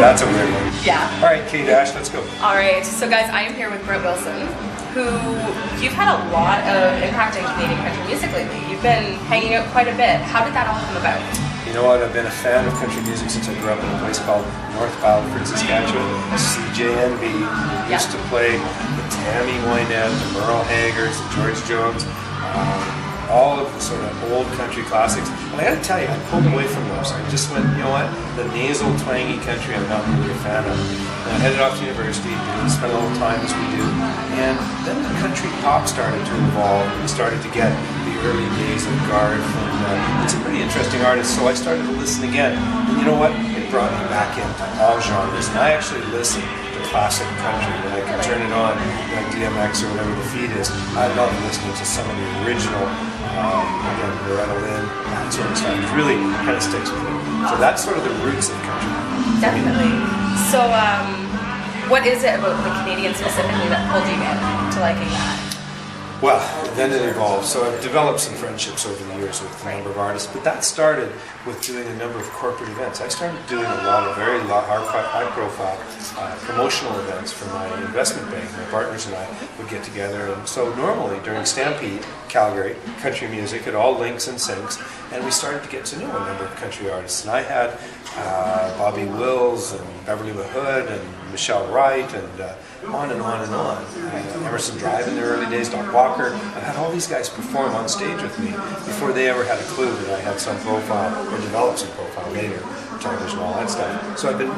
That's a weird one. Yeah. All right, K-Dash, let's go. All right, so guys, I am here with Brett Wilson, who you've had a lot of impact in Canadian country music lately. You've been hanging out quite a bit. How did that all come about? You know what, I've been a fan of country music since I grew up in a place called North Bamford, Saskatchewan. CJNB used to play the Tammy Wynette, the Merle Haggers, the George Jones, all of the sort of old country classics. And I gotta tell you, I pulled away from those. I just went, you know what, the nasal, twangy country I'm not really a fan of. And I headed off to university, spent a little time as we do. And then the country pop started to evolve. We started to get the early days of Gord. And it's a pretty interesting artist, so I started to listen again. And you know what? It brought me back into all genres. And I actually listen to classic country when I can turn it on, like DMX or whatever the feed is. I love listening to some of the original, again, Loretta Lynn, that sort of stuff. It really kind of sticks with me. So that's sort of the roots of country. Definitely. So, what is it about the Canadian specifically that pulled you into liking that? Well, then it evolved. So I've developed some friendships over the years with a number of artists, but that started with doing a number of corporate events. I started doing a lot of very high-profile promotional events for my investment bank. My partners and I would get together, and so normally during Stampede, Calgary, country music, it all links and syncs, and we started to get to know a number of country artists. And I had Bobby Wills and Beverly LaHood and Michelle Wright and on and on and on. Emerson Drive in their early days, Doc Walker. I've had all these guys perform on stage with me before they ever had a clue that I had some profile or developed some profile later, television, all that stuff. So I've been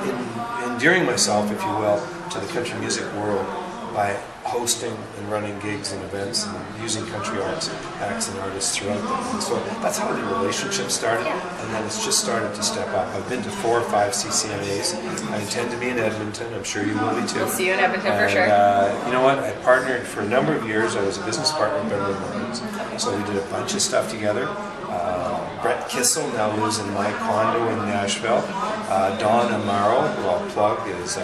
endearing myself, if you will, to the country music world by hosting and running gigs and events and using country acts and artists throughout them. And so that's how the relationship started, and then it's just started to step up. I've been to 4 or 5 CCMAs. I intend to be in Edmonton. I'm sure you will be too. We'll see you in Edmonton for sure. You know what? I partnered for a number of years. I was a business partner with Beverly Williams, so we did a bunch of stuff together. Brett Kissel now lives in my condo in Nashville. Don Amaro, who I'll plug, was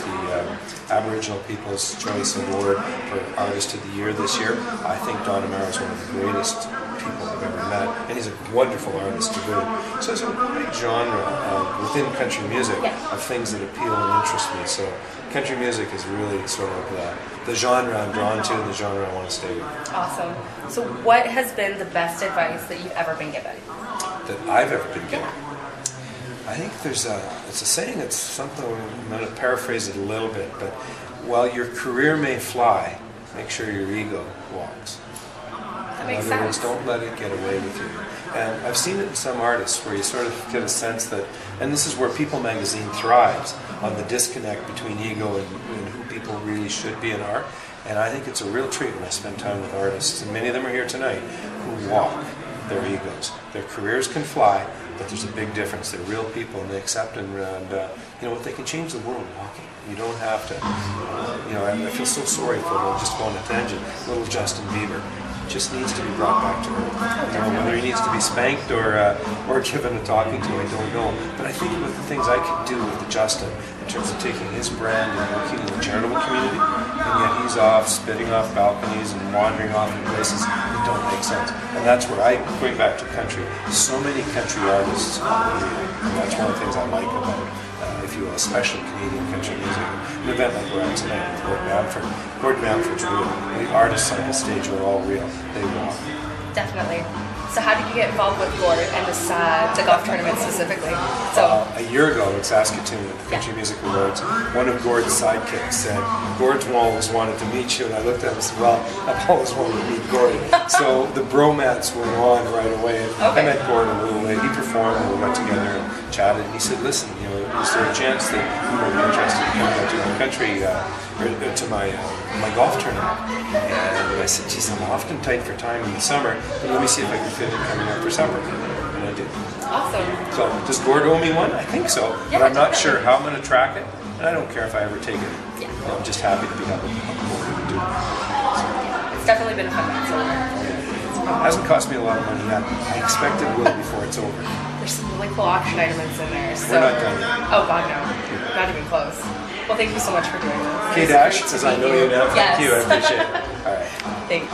the Aboriginal People's Choice Award for Artist of the Year this year. I think Don Amaro is one of the greatest people I've ever met, and he's a wonderful artist to boot. So there's a great genre within country music of things that appeal and interest me. So country music is really sort of the genre I'm drawn to, and the genre I want to stay with. Awesome. So what has been the best advice that you've ever been given? That I've ever been given? I think it's a saying, it's something, I'm going to paraphrase it a little bit, but while your career may fly, make sure your ego walks. That makes In other words, sense. don't let it get away with you. And I've seen it in some artists where you sort of get a sense that, and this is where People magazine thrives, on the disconnect between ego and who people really should be and are. And I think it's a real treat when I spend time with artists, and many of them are here tonight, who walk their egos. Their careers can fly, but there's a big difference. They're real people, and they accept and you know what, they can change the world walking. You don't have to, you know, I feel so sorry for, just going on a tangent, little Justin Bieber. Just needs to be brought back to earth. You know, whether he needs to be spanked or given a talking to, I don't know. But I think with the things I could do with Justin, in terms of taking his brand and working in the charitable community, and yet he's off spitting off balconies and wandering off in places that don't make sense. And that's where I bring back to country. So many country artists, and that's one of the things I like about it. If you will, especially Canadian country music. An event like we're at tonight with Gord Bamford. Gord Bamford's real. The artists on the stage are all real. They walk. Definitely. So how did you get involved with Gord and the golf tournament specifically? So a year ago in Saskatoon at the Country Music Awards, one of Gord's sidekicks said, "Gord's always wanted to meet you," and I looked at him and said, "Well, I've always wanted to meet Gord." So the bromance went on right away. I met Gord a little late. He performed, and we got together and chatted. And he said, "Listen, you know, is there a chance that you might be interested in coming out to my country, or to my golf tournament?" And I said, "Geez, I'm often tight for time in the summer, but let me see if I can fit in coming up for supper." And I did. awesome. So does Gord owe me one? I think so, Yeah, but I'm not definitely. sure how I'm going to track it, and I don't care if I ever take it. Yeah. I'm just happy to be able to do it. It's definitely been a fun night so far. It hasn't cost me a lot of money yet. I expect it will before it's over. There's some really cool auction items in there. So. We're not done yet. Oh God, no. Not even close. Well, thank you so much for doing this. K-Dash, as I know you now. Yes. Thank you. I appreciate it. All right. Thank